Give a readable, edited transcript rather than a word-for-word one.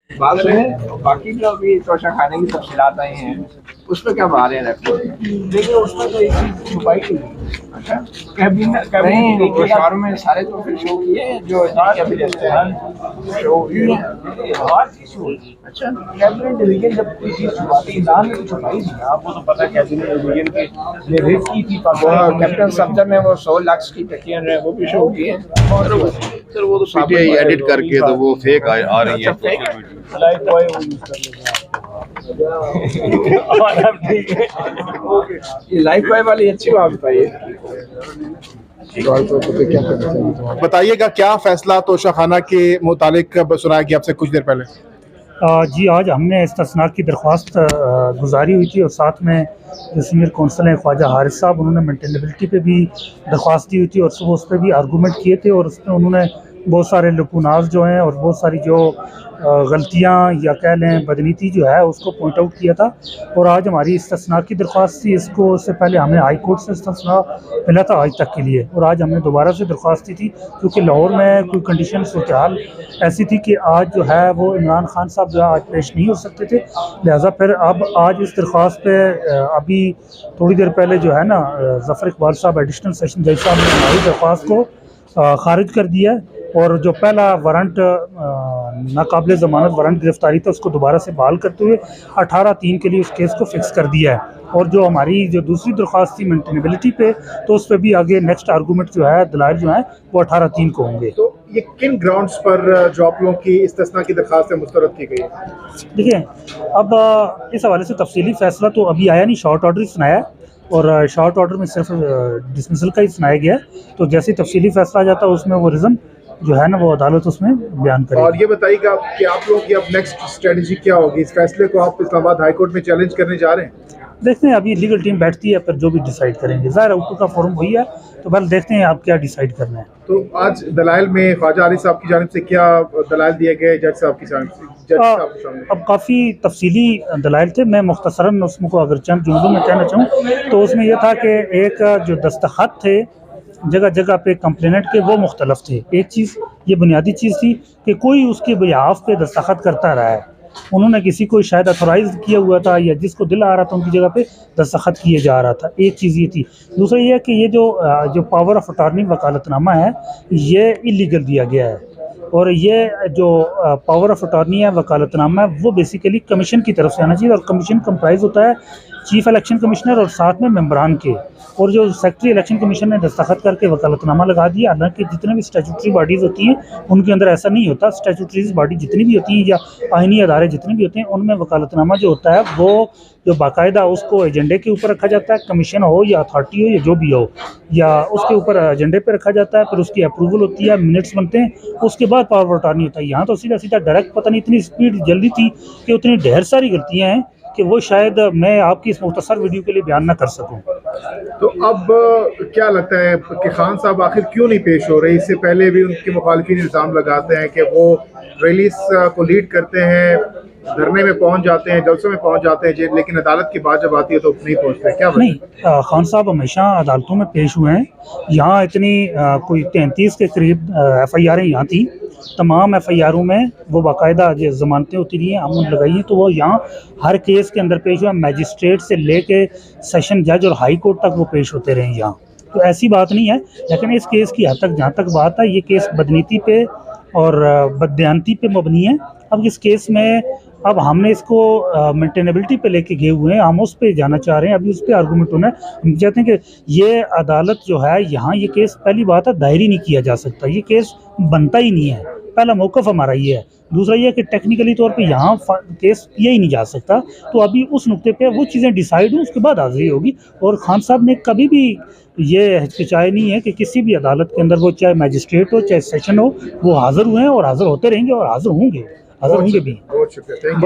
बात सुने, बाकी जो अभी तोशा खाने की तफसीलात आई हैं उस पर क्या बात है रिपोर्ट में? देखिए उसमें तो एक चीज छुपाई गई है। अच्छा, कैबिनेट नहीं देखिएगा, शहर में सारे तो फिर शो किए हैं जो कैबिनेट शो किए हैं। हर चीज होगी। अच्छा, कैबिनेट डिवीजन जब कोई चीज छुपाती है ना, तो छुपाई थी आपको तो पता है। कैबिनेट डिवीजन के ने रेड की थी वो कैप्टन सफदर ने वो 100 लाख की टकियां जो है वो भी शो किए हैं। सर वो तो पीटीआई एडिट करके तो वो फेक आ रही है। अच्छा, fake है? लाइफ बॉय वो यूज कर लेगा। और अब ठीक है, ओके। ये लाइफ बॉय वाली अच्छी बात बताइए। बताइएगा क्या फैसला तोशाखाना के मुतालिक सुनाया गया आपसे कुछ देर पहले? जी, आज हमने इस्तिस्नाक की दरख्वास्त गुजारी हुई थी और साथ में जो सीनियर कौंसल हैं ख्वाजा हारिस साहब, उन्होंने मेंटेनेबिलिटी पे भी दरख्वास्त दी हुई थी और सुबह उस पर भी आर्गूमेंट किए थे और उसमें उन्होंने बहुत सारे लकूनात जो हैं और बहुत सारी जो गलतियाँ या कह लें बदनीति जो है उसको पॉइंट आउट किया था। और आज हमारी इस्तिस्नाक की दरख्वास्त थी, इसको उससे पहले हमें हाई कोर्ट से इस्तिस्ना मिला था आज तक के लिए, और आज हमने दोबारा से दरख्वास्त दी थी क्योंकि लाहौर में कोई कंडीशन सूरत हाल ऐसी थी कि आज जो है वो इमरान खान साहब जो है आज पेश नहीं हो सकते थे। लिहाजा फिर अब आज इस दरख्वास्त पे अभी थोड़ी देर पहले जो है ना ज़फ़र इकबाल साहब एडिशनल सेशन जज साहब ने हमारी दरख्वास्त को खारिज कर दिया है और जो पहला वारंट नाकाबिल ज़मानत वारंट गिरफ्तारी था उसको दोबारा से बहाल करते हुए 18/3 के लिए उस केस को फिक्स कर दिया है। और जो हमारी जो दूसरी दरख्वास्त थी मेंटेनेबिलिटी पे, तो उस पर भी आगे नेक्स्ट आर्गूमेंट जो है दलाइल जो है वो 18/3 को होंगे। तो ये किन ग्राउंड्स पर जो आप लोगों की इस्तिस्ना की दरख्वास्त मुस्तरद की गई है? देखिए, अब इस हवाले से तफसीली फैसला तो अभी आया नहीं, शॉर्ट ऑर्डर ही सुनाया है और शॉर्ट ऑर्डर में सिर्फ डिसमिसल का ही सुनाया गया है। तो जैसे तफसीली फैसला आ जाता है उसमें वो रीज़न जो है ना वो अदालत उसमें बयान करेगी। और ये बताइएगा कि आप लोगों की अब नेक्स्ट स्ट्रेटजी क्या होगी? इस फैसले को आप इस्लामाबाद हाई कोर्ट में चैलेंज करने जा रहे हैं? देखते हैं, अभी लीगल टीम बैठती है फिर जो भी डिसाइड करेंगे। ज़ाहिर है ऊपर का फोरम वही है, तो बस देखते हैं आप क्या डिसाइड करना है। तो आज दलाइल में ख्वाजा हारिस साहब की जानिब से क्या दलाइल दिए गए जज साहब की जानिब से? जज साहब के सामने अब काफ़ी तफसीली दलाइल थे, मैं मुख्तसरन उसमें को अगर चंद जुमलों में कहना चाहूँ तो उसमें यह था कि एक जो दस्तखत थे जगह जगह पे कंप्लेनेंट के वो मुख्तलफ थे। एक चीज़ ये बुनियादी चीज़ थी कि कोई उसके बिहाफ पे दस्तखत करता रहा है, उन्होंने किसी को शायद अथोराइज किया हुआ था या जिसको दिल आ रहा था उनकी जगह पे दस्तखत किए जा रहा था। एक चीज़ ये थी। दूसरा ये है कि ये जो पावर ऑफ अटॉर्नी वकालतनामा है ये इलीगल दिया गया है और ये जो पावर ऑफ अटॉर्नी है वकालतनामा है वो बेसिकली कमीशन की तरफ से आना चाहिए और कमीशन कंप्राइज होता है चीफ इलेक्शन कमिश्नर और साथ में मेंबरान के। और जो सेक्रेटरी इलेक्शन कमीशन ने दस्तखत करके वकालतनामा लगा दिया, हालांकि जितने भी स्टैट्यूटरी बॉडीज़ होती हैं उनके अंदर ऐसा नहीं होता। स्टैट्यूटरी बॉडी जितनी भी होती हैं या आइनी अदारे जितने भी होते हैं उनमें वकालतनामा जो होता है वो जो बाकायदा उसको एजेंडे के ऊपर रखा जाता है, कमीशन हो या अथॉरिटी हो या जो भी हो, या उसके ऊपर एजेंडे पे रखा जाता है, फिर उसकी अप्रूवल होती है, मिनट्स बनते हैं, उसके बाद पावर ऑफ अटॉर्नी होता है। यहाँ तो सीधा सीधा डायरेक्ट, पता नहीं इतनी स्पीड जल्दी थी कि उतनी ढेर सारी गलतियाँ हैं कि वो शायद मैं आपकी इस मुख्तसर वीडियो के लिए बयान ना कर सकूं। तो अब क्या लगता है कि खान साहब आखिर क्यों नहीं पेश हो रहे? इससे पहले भी उनके मुखालिफिन इल्ज़ाम लगाते हैं कि वो रिलीज को लीड करते हैं, धरने में पहुंच जाते हैं, जलसों में पहुंच जाते हैं, लेकिन अदालत की बात जब आती है तो नहीं पहुंचते। क्या नहीं, खान साहब हमेशा अदालतों में पेश हुए हैं। यहाँ इतनी कोई 33 के करीब FIR यहाँ थी, तमाम FIRों में वो बाकायदा ज़मानतें होती रही हैं, अमन लगाई हैं, तो वो यहाँ हर केस के अंदर पेश हुआ। मैजिस्ट्रेट से लेके सेशन जज और हाई कोर्ट तक वो पेश होते रहे यहाँ, तो ऐसी बात नहीं है। लेकिन इस केस की हद तक जहाँ तक बात है, ये केस बदनीति पे और बददयानती पे मबनी है। अब इस केस में अब हमने इसको मेंटेनेबिलिटी पे लेके गए हुए हैं, हम उस पे जाना चाह रहे हैं, अभी उस पे आर्गूमेंट होना है। हम चाहते हैं कि ये अदालत जो है यहाँ ये केस पहली बात है दायर ही नहीं किया जा सकता, ये केस बनता ही नहीं है। पहला मौक़िफ़ हमारा ये है। दूसरा ये है कि टेक्निकली तौर पे यहाँ केस किया ही नहीं जा सकता, तो अभी उस नुक्ते पे वो चीज़ें डिसाइड हो उसके बाद हाज़िरी होगी। और खान साहब ने कभी भी ये हिचकिचाए नहीं है कि किसी भी अदालत के अंदर, वो चाहे मैजिस्ट्रेट हो चाहे सेशन हो, वो हाज़िर हुए हैं और हाज़िर होते रहेंगे और हाज़िर होंगे भी। बहुत शुक्रिया। बहुत शुक्रिया।